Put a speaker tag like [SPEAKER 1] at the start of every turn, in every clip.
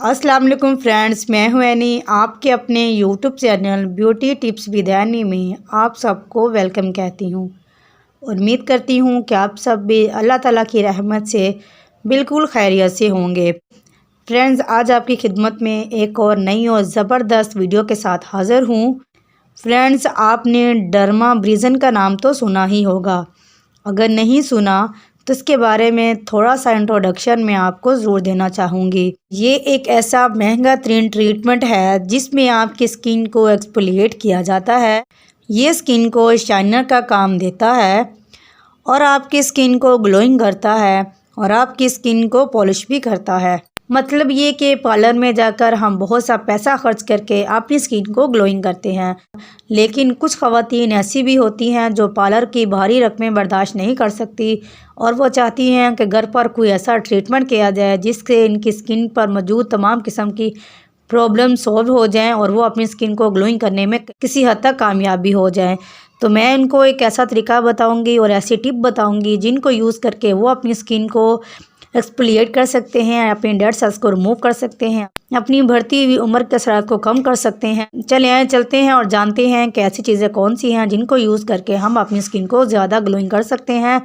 [SPEAKER 1] अस्सलाम वालेकुम फ्रेंड्स, मैं हूं एनी। आपके अपने YouTube channel beauty tips with any में आप सबको वेलकम कहती हूं। उम्मीद करती हूं कि आप सब भी अल्लाह ताला की रहमत से बिल्कुल खैरियत से होंगे। फ्रेंड्स, आज आपकी खिदमत में एक और नई और ज़बरदस्त वीडियो के साथ हाज़िर हूं। फ्रेंड्स, आपने डर्माब्रेज़न का नाम तो सुना ही होगा। अगर नहीं सुना तो इसके बारे में थोड़ा सा इंट्रोडक्शन मैं आपको ज़रूर देना चाहूँगी। ये एक ऐसा महंगा तरीन ट्रीटमेंट है जिसमें आपकी स्किन को एक्सफोलिएट किया जाता है। ये स्किन को शाइनर का काम देता है और आपकी स्किन को ग्लोइंग करता है और आपकी स्किन को पॉलिश भी करता है। मतलब ये कि पार्लर में जाकर हम बहुत सा पैसा खर्च करके अपनी स्किन को ग्लोइंग करते हैं, लेकिन कुछ ख़वातीन ऐसी भी होती हैं जो पार्लर की भारी रकमें बर्दाश्त नहीं कर सकती और वो चाहती हैं कि घर पर कोई ऐसा ट्रीटमेंट किया जाए जिससे इनकी स्किन पर मौजूद तमाम किस्म की प्रॉब्लम सॉल्व हो जाएं और वो अपनी स्किन को ग्लोइंग करने में किसी हद तक कामयाब भी हो जाएं। तो मैं उनको एक ऐसा तरीका बताऊंगी और ऐसी टिप बताऊंगी जिनको यूज़ करके वो अपनी स्किन को एक्सफोलिएट कर सकते हैं, अपने डेड सेल्स को रिमूव कर सकते हैं, अपनी बढ़ती हुई उम्र के असरात को कम कर सकते हैं। चलते हैं और जानते हैं कि ऐसी चीज़ें कौन सी हैं जिनको यूज़ करके हम अपनी स्किन को ज़्यादा ग्लोइंग कर सकते हैं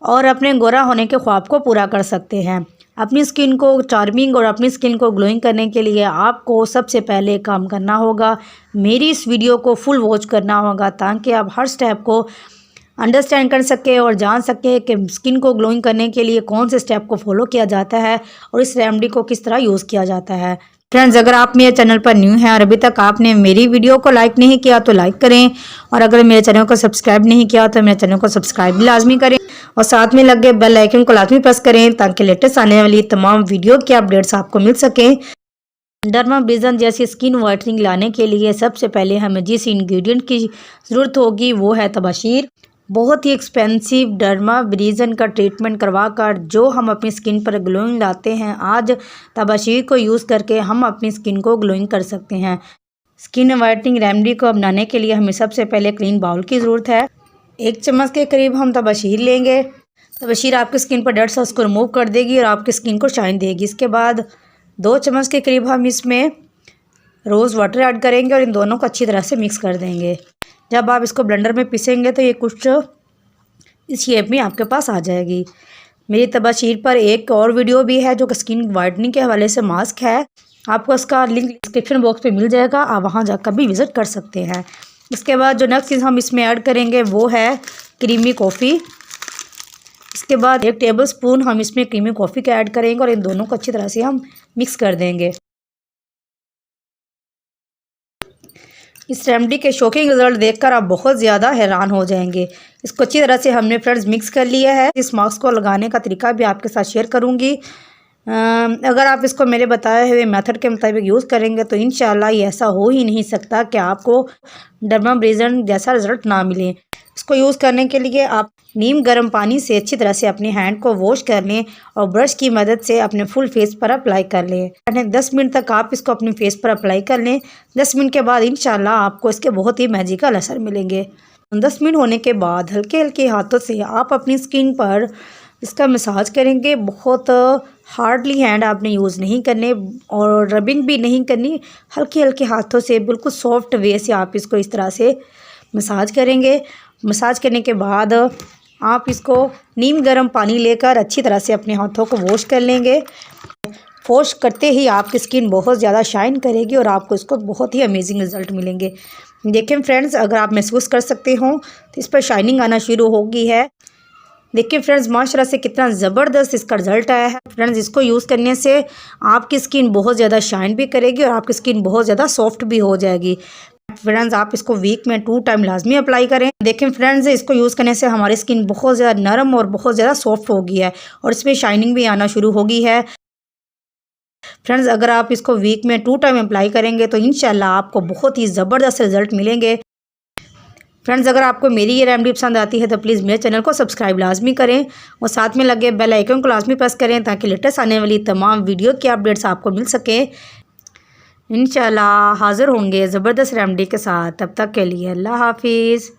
[SPEAKER 1] और अपने गोरा होने के ख्वाब को पूरा कर सकते हैं। अपनी स्किन को चार्मिंग और अपनी स्किन को ग्लोइंग करने के लिए आपको सबसे पहले काम करना होगा, मेरी इस वीडियो को फुल वॉच करना होगा ताकि आप हर स्टेप को अंडरस्टैंड कर सके और जान सके कि स्किन को ग्लोइंग करने के लिए कौन से स्टेप को फॉलो किया जाता है और इस रेमेडी को किस तरह यूज़ किया जाता है। फ्रेंड्स, अगर आप मेरे चैनल पर न्यू हैं और अभी तक आपने मेरी वीडियो को लाइक नहीं किया तो लाइक करें और अगर मेरे चैनल को सब्सक्राइब नहीं किया तो मेरे चैनल को सब्सक्राइब भी लाजमी करें और साथ में लगे बेल आइकन को लाजमी प्रेस करें ताकि लेटेस्ट आने वाली तमाम वीडियो के अपडेट्स आपको मिल सकें। डर्माब्रेज़न जैसी स्किन वाइटनिंग लाने के लिए सबसे पहले हमें जिस इंग्रेडिएंट की ज़रूरत होगी वो है तबाशीर। बहुत ही एक्सपेंसिव डर्माब्रेज़न का ट्रीटमेंट करवा कर जो हम अपनी स्किन पर ग्लोइंग लाते हैं, आज तबाशीर को यूज़ करके हम अपनी स्किन को ग्लोइंग कर सकते हैं। स्किन वाइटनिंग रेमेडी को बनाने के लिए हमें सबसे पहले क्लीन बाउल की ज़रूरत है। 1 चम्मच के करीब हम तबाशीर लेंगे। तबाशीर आपकी स्किन पर डेड सेल्स को रिमूव कर देगी और आपकी स्किन को शाइन देगी। इसके बाद 2 चम्मच के करीब हम इसमें रोज़ वाटर ऐड करेंगे और इन दोनों को अच्छी तरह से मिक्स कर देंगे। जब आप इसको ब्लेंडर में पीसेंगे तो ये कुछ इस शेप में आपके पास आ जाएगी। मेरी तबाशीर पर एक और वीडियो भी है जो कि स्किन वाइटनिंग के हवाले से मास्क है, आपको इसका लिंक डिस्क्रिप्शन बॉक्स पे मिल जाएगा, आप वहाँ जाकर भी विज़िट कर सकते हैं। इसके बाद जो नेक्स्ट चीज़ हम इसमें ऐड करेंगे वो है क्रीमी कॉफ़ी। इसके बाद 1 टेबल स्पून हम इसमें क्रीमी कॉफ़ी का ऐड करेंगे और इन दोनों को अच्छी तरह से हम मिक्स कर देंगे। इस रेमेडी के शॉकिंग रिजल्ट देखकर आप बहुत ज़्यादा हैरान हो जाएंगे। इसको अच्छी तरह से हमने फ्रेंड्स मिक्स कर लिया है। इस मास्क को लगाने का तरीका भी आपके साथ शेयर करूंगी। अगर आप इसको मेरे बताए हुए मेथड के मुताबिक यूज़ करेंगे तो इंशाल्लाह ये ऐसा हो ही नहीं सकता कि आपको डर्माब्रेज़न जैसा रिजल्ट ना मिले। इसको यूज़ करने के लिए आप नीम गर्म पानी से अच्छी तरह से अपने हैंड को वॉश कर लें और ब्रश की मदद से अपने फुल फेस पर अप्लाई कर लें। 10 मिनट तक आप इसको अपने फेस पर अप्लाई कर लें। 10 मिनट के बाद इंशाल्लाह आपको इसके बहुत ही मैजिकल असर मिलेंगे। 10 मिनट होने के बाद हल्के हल्के हाथों से आप अपनी स्किन पर इसका मसाज करेंगे। बहुत हार्डली हैंड आपने यूज़ नहीं करने और रबिंग भी नहीं करनी, हल्के हल्के हाथों से बिल्कुल सॉफ्ट वे से आप इसको इस तरह से मसाज करेंगे। मसाज करने के बाद आप इसको नीम गर्म पानी लेकर अच्छी तरह से अपने हाथों को वॉश कर लेंगे। वॉश करते ही आपकी स्किन बहुत ज़्यादा शाइन करेगी और आपको इसको बहुत ही अमेजिंग रिज़ल्ट मिलेंगे। देखें फ्रेंड्स, अगर आप महसूस कर सकते हो तो इस पर शाइनिंग आना शुरू हो गई है। देखिए फ्रेंड्स, माशाल्लाह से कितना ज़बरदस्त इसका रिज़ल्ट आया है। फ्रेंड्स, इसको यूज़ करने से आपकी स्किन बहुत ज़्यादा शाइन भी करेगी और आपकी स्किन बहुत ज़्यादा सॉफ्ट भी हो जाएगी। फ्रेंड्स, आप इसको वीक में 2 टाइम लाजमी अप्लाई करें। देखें फ्रेंड्स, इसको यूज़ करने से हमारी स्किन बहुत ज़्यादा नरम और बहुत ज़्यादा सॉफ्ट हो गई है और इसमें शाइनिंग भी आना शुरू हो गई है। फ्रेंड्स, अगर आप इसको वीक में 2 टाइम अप्लाई करेंगे तो इंशाल्लाह आपको बहुत ही ज़बरदस्त रिजल्ट मिलेंगे। फ्रेंड्स, अगर आपको मेरी ये रेमेडी पसंद आती है तो प्लीज़ मेरे चैनल को सब्सक्राइब लाजमी करें और साथ में लगे बेल आइकन को लाजमी प्रेस करें ताकि लेटेस्ट आने वाली तमाम वीडियो के अपडेट्स आपको मिल सकें। इंशाल्लाह हाज़िर होंगे ज़बरदस्त रेमेडी के साथ। तब तक के लिए अल्लाह हाफिज़।